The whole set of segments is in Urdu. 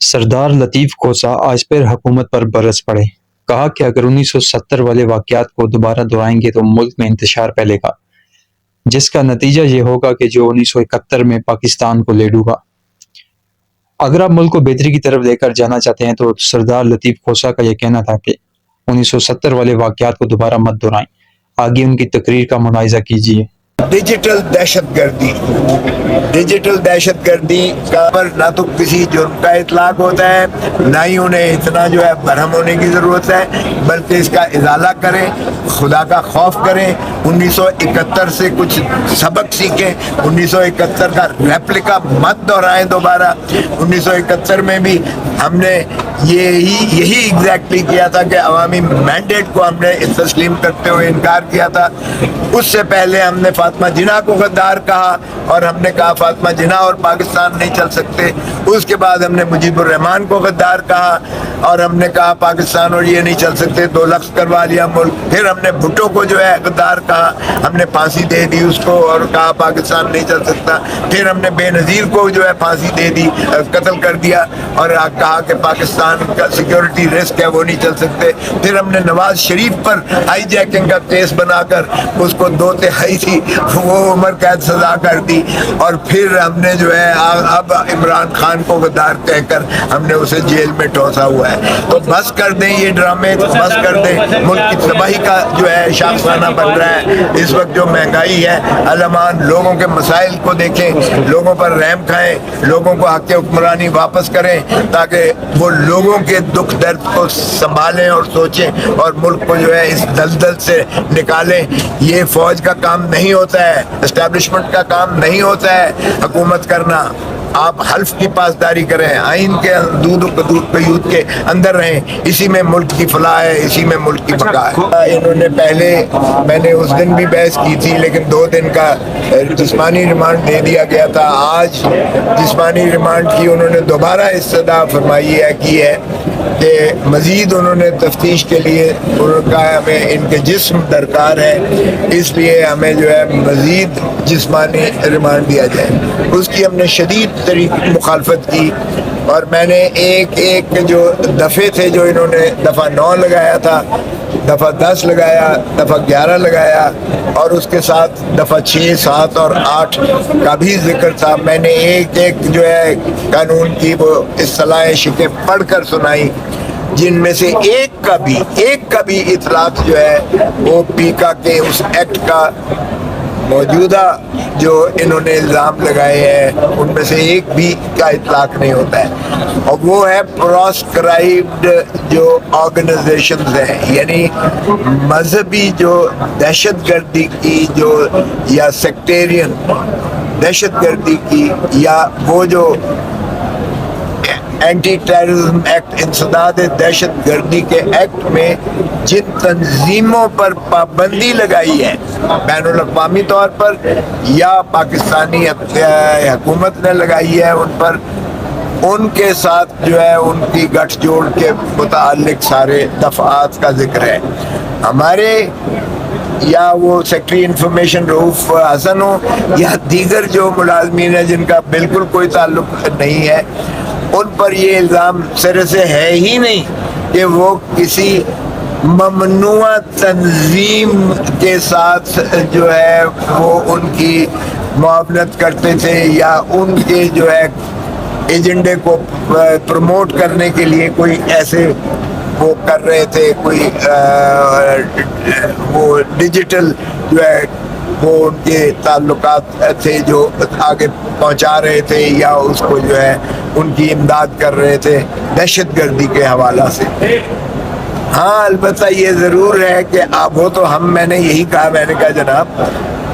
سردار لطیف کوسہ آج پھر حکومت پر برس پڑے۔ کہا کہ اگر 1970 والے واقعات کو دوبارہ دہرائیں گے تو ملک میں انتشار پھیلے گا، جس کا نتیجہ یہ ہوگا کہ جو 1971 میں پاکستان کو لے ڈوبا۔ اگر آپ ملک کو بہتری کی طرف لے کر جانا چاہتے ہیں تو سردار لطیف کوسہ کا یہ کہنا تھا کہ 1970 والے واقعات کو دوبارہ مت دہرائیں۔ آگے ان کی تقریر کا ملاحظہ کیجیے۔ ڈیجیٹل دہشت گردی کا پر نہ تو کسی جرم کا اطلاق ہوتا ہے، نہ ہی انہیں اتنا برہم ہونے کی ضرورت ہے، بلکہ اس کا ازالہ کریں، خدا کا خوف کریں، 1971 سے کچھ سبق سیکھیں، 1971 کا ریپلیکا مت دہرائیں دوبارہ۔ 1971 میں بھی ہم نے یہی ایگزیکٹلی کیا تھا کہ عوامی مینڈیٹ کو ہم نے تسلیم کرتے ہوئے انکار کیا تھا۔ اس سے پہلے ہم نے فاطمہ جناح کو غدار کہا اور ہم نے کہا فاطمہ جناح اور پاکستان نہیں چل سکتے۔ اس کے بعد ہم نے مجیب الرحمان کو غدار کہا اور ہم نے کہا پاکستان اور یہ نہیں چل سکتے، 2 لفظ کروا لیا ملک۔ پھر ہم نے بھٹو کو غدار کہا، ہم نے پھانسی دے دی اس کو اور کہا پاکستان نہیں چل سکتا۔ پھر ہم نے بے نظیر کو پھانسی دے دی، قتل کر دیا اور کہا کہ پاکستان کا سیکیورٹی رسک ہے، وہ نہیں چل سکتے۔ پھر ہم نے نواز شریف پر ہائی جیکنگ کا کیس بنا کر اس کو 2 تہائی تھی وہ عمر قید سزا کر دی، اور پھر ہم نے اب عمران خان کو غدار کہہ کر ہم نے اسے جیل میں ٹھونسا ہوا ہے۔ تو بس کر دیں یہ ڈرامے، بس کر دیں۔ ملک کی تباہی کا شاخسانہ بن رہا ہے اس وقت جو مہنگائی ہے۔ علمان لوگوں کے مسائل کو دیکھیں، لوگوں پر رحم کھائیں، لوگوں کو حق حکمرانی واپس کریں تاکہ وہ لوگوں کے دکھ درد کو سنبھالیں اور سوچیں اور ملک کو اس دلدل سے نکالیں۔ یہ فوج کا کام نہیں ہوتا ہے، اسٹیبلشمنٹ کا کام نہیں ہوتا ہے حکومت کرنا۔ آپ حلف کی پاسداری کریں، آئین کے دودھ قیود کے اندر رہیں، اسی میں ملک کی فلاح ہے، اسی میں ملک کی بقا ہے۔ انہوں نے پہلے، میں نے اس دن بھی بحث کی تھی لیکن 2 دن کا جسمانی ریمانڈ دے دیا گیا تھا۔ آج جسمانی ریمانڈ کی انہوں نے دوبارہ استدعا فرمائی ہے کی ہے کہ مزید انہوں نے تفتیش کے لیے انہوں نے کہا ہمیں ان کے جسم درکار ہے، اس لیے ہمیں مزید جسمانی ریمانڈ دیا جائے۔ اس کی ہم نے شدید طریقے مخالفت کی اور میں نے ایک جو دفعے تھے جو انہوں نے دفعہ 9 لگایا تھا، دفعہ 10 لگایا، دفعہ 11 لگایا اور اس کے ساتھ دفعہ 6، 7 اور 8 کا بھی ذکر تھا۔ میں نے ایک قانون کی وہ اصطلاح شکیں پڑھ کر سنائی، جن میں سے ایک کا بھی اطلاق وہ پیکا کے اس ایکٹ کا موجودہ جو انہوں نے الزام لگائے ہیں ان میں سے ایک بھی کا اطلاق نہیں ہوتا ہے، اور وہ ہے پراسکرائبڈ جو آرگنائزیشنز ہیں، یعنی مذہبی جو دہشت گردی کی یا سیکٹیرین دہشت گردی کی یا وہ جو اینٹی ٹیررزم ایکٹ، انسداد دہشت گردی کے ایکٹ میں جن تنظیموں پر پابندی لگائی ہے بین الاقوامی طور پر یا پاکستانی حکومت نے لگائی ہے ان پر، ان کے ساتھ ان کی گٹھ جوڑ کے متعلق سارے دفعات کا ذکر ہے۔ ہمارے یا وہ سیکٹری انفارمیشن رؤوف حسن ہو یا دیگر جو ملازمین ہیں جن کا بالکل کوئی تعلق نہیں ہے، ان پر یہ الزام سرے سے ہے ہی نہیں کہ وہ کسی ممنوع تنظیم کے ساتھ وہ ان کی معاونت کرتے تھے یا ان کے ایجنڈے کو پروموٹ کرنے کے لیے کوئی ایسے وہ کر رہے تھے، کوئی وہ ڈیجیٹل وہ ان کے تعلقات تھے جو آگے پہنچا رہے تھے یا اس کو ان کی امداد کر رہے تھے دہشت گردی کے حوالہ سے۔ ہاں البتہ یہ ضرور ہے کہ وہ تو میں نے یہی کہا، میں نے کہا جناب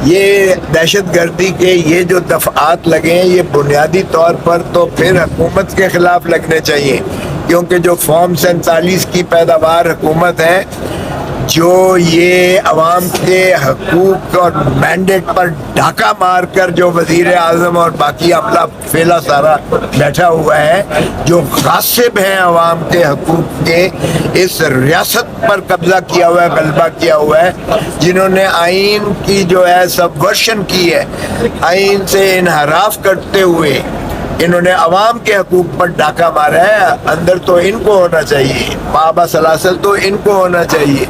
یہ دہشت گردی کے یہ جو دفعات لگے ہیں یہ بنیادی طور پر تو پھر حکومت کے خلاف لگنے چاہیے، کیونکہ جو فارم 47 کی پیداوار حکومت ہے، جو یہ عوام کے حقوق اور مینڈیٹ پر ڈھاکہ مار کر جو وزیر اعظم اور باقی عملہ فیلا سارا بیٹھا ہوا ہے، جو غاصب ہیں عوام کے حقوق کے، اس ریاست پر قبضہ کیا ہوا ہے، غلبہ کیا ہوا ہے، جنہوں نے آئین کی سبورشن کی ہے، آئین سے انحراف کرتے ہوئے انہوں نے عوام کے حقوق پر ڈاکہ مارا ہے. اندر تو ان کو ہونا چاہیے, بابا سلاسل تو ان کو ہونا چاہیے,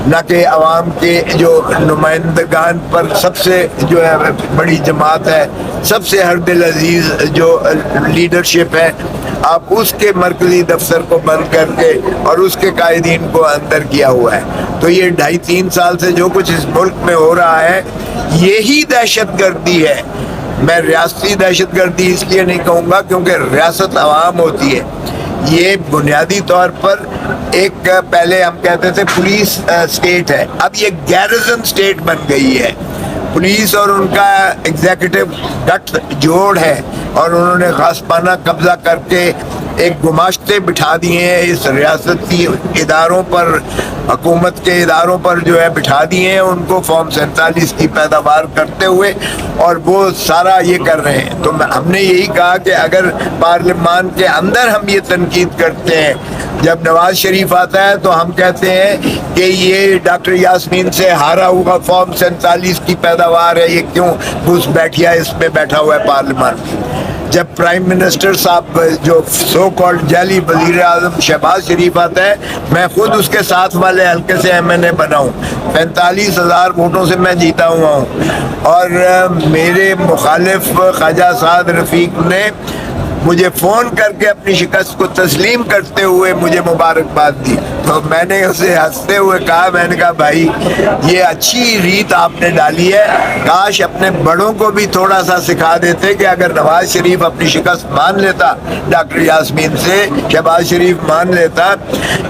نہ کہ عوام کے جو نمائندگان پر سب سے جو ہے بڑی جماعت ہے, سب سے ہر دل عزیز جو لیڈرشپ ہے, آپ اس کے مرکزی دفتر کو بند کر کے اور اس کے قائدین کو اندر کیا ہوا ہے. تو یہ 2.5-3 سال سے جو کچھ اس ملک میں ہو رہا ہے یہی دہشت گردی ہے. میں ریاستی دہشت گردی اس لیے نہیں کہوں گا کیونکہ ریاست عوام ہوتی ہے. یہ بنیادی طور پر ایک پہلے ہم کہتے تھے پولیس اسٹیٹ ہے, اب یہ گیرزن اسٹیٹ بن گئی ہے. پولیس اور ان کا ایگزیکٹو گٹھ جوڑ ہے اور انہوں نے غاصبانہ قبضہ کر کے ایک گماشتے بٹھا دیے ہیں اس ریاستی اداروں پر, حکومت کے اداروں پر جو ہے بٹھا دیے ہیں ان کو فارم 47 کی پیداوار کرتے ہوئے, اور وہ سارا یہ کر رہے ہیں. تو ہم نے یہی کہا کہ اگر پارلیمان کے اندر ہم یہ تنقید کرتے ہیں, جب نواز شریف آتا ہے تو ہم کہتے ہیں کہ یہ ڈاکٹر یاسمین سے ہارا ہوا فارم 47 کی پیداوار ہے, یہ کیوں گھس بیٹھیا اس میں بیٹھا ہوا ہے پارلیمان. جب پرائم منسٹر صاحب جو سو کالڈ جعلی وزیر اعظم شہباز شریف آتا ہے, میں خود اس کے ساتھ والے حلقے سے MNA بنا ہوں, 45,000 ووٹوں سے میں جیتا ہوا ہوں, اور میرے مخالف خواجہ سعد رفیق نے مجھے فون کر کے اپنی شکست کو تسلیم کرتے ہوئے مجھے مبارکباد دی. تو میں نے اسے ہنستے ہوئے کہا, میں نے کہا بھائی یہ اچھی ریت آپ نے ڈالی ہے, کاش اپنے بڑوں کو بھی تھوڑا سا سکھا دیتے کہ اگر نواز شریف اپنی شکست مان لیتا ڈاکٹر یاسمین سے, شہباز شریف مان لیتا,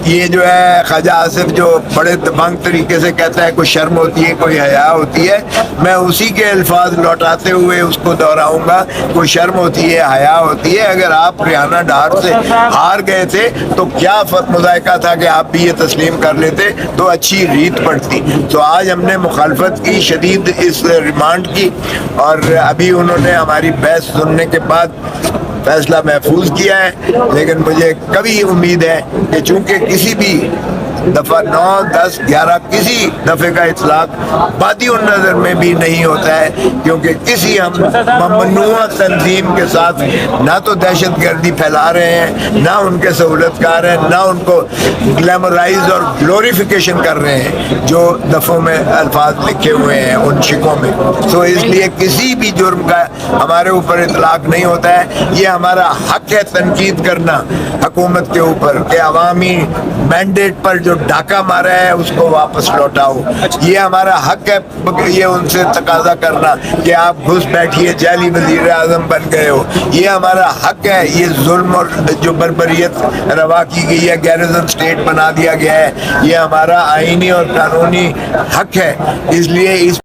یہ جو ہے خواجہ آصف جو بڑے دبنگ طریقے سے کہتا ہے کوئی شرم ہوتی ہے کوئی حیا ہوتی ہے, میں اسی کے الفاظ لوٹاتے ہوئے اس کو دہراؤں گا, کوئی شرم ہوتی ہے حیا ہوتی ہے. اگر آپ ریحانہ ڈار سے ہار گئے تھے تو کیا مذائقہ تھا کہ آپ بھی یہ تسلیم کر لیتے تو اچھی ریت پڑتی. تو آج ہم نے مخالفت کی شدید اس ریمانڈ کی, اور ابھی انہوں نے ہماری بحث سننے کے بعد فیصلہ محفوظ کیا ہے. لیکن مجھے کبھی امید ہے کہ چونکہ کسی بھی دفعہ 9, 10, 11 کسی دفعے کا اطلاق بادی النظر میں بھی نہیں ہوتا ہے, کیونکہ کسی ہم ممنوع تنظیم کے ساتھ نہ تو دہشت گردی پھیلا رہے ہیں, نہ ان کے سہولت کار ہیں, نہ ان کو گلیمرائز اور گلوریفیکیشن کر رہے ہیں جو دفعوں میں الفاظ لکھے ہوئے ہیں ان شکوں میں. تو اس لیے کسی بھی جرم کا ہمارے اوپر اطلاق نہیں ہوتا ہے. یہ ہمارا حق ہے تنقید کرنا حکومت کے اوپر کہ عوامی مینڈیٹ پر جو ڈاکہ مارا ہے اس کو واپس لوٹاؤ. یہ ہمارا حق ہے یہ ان سے تقاضا کرنا کہ آپ گھس بیٹھیے جعلی وزیر اعظم بن گئے ہو. یہ ہمارا حق ہے. یہ ظلم اور جو بربریت روا کی گئی ہے, گیرزن اسٹیٹ بنا دیا گیا ہے, یہ ہمارا آئینی اور قانونی حق ہے. اس لیے اس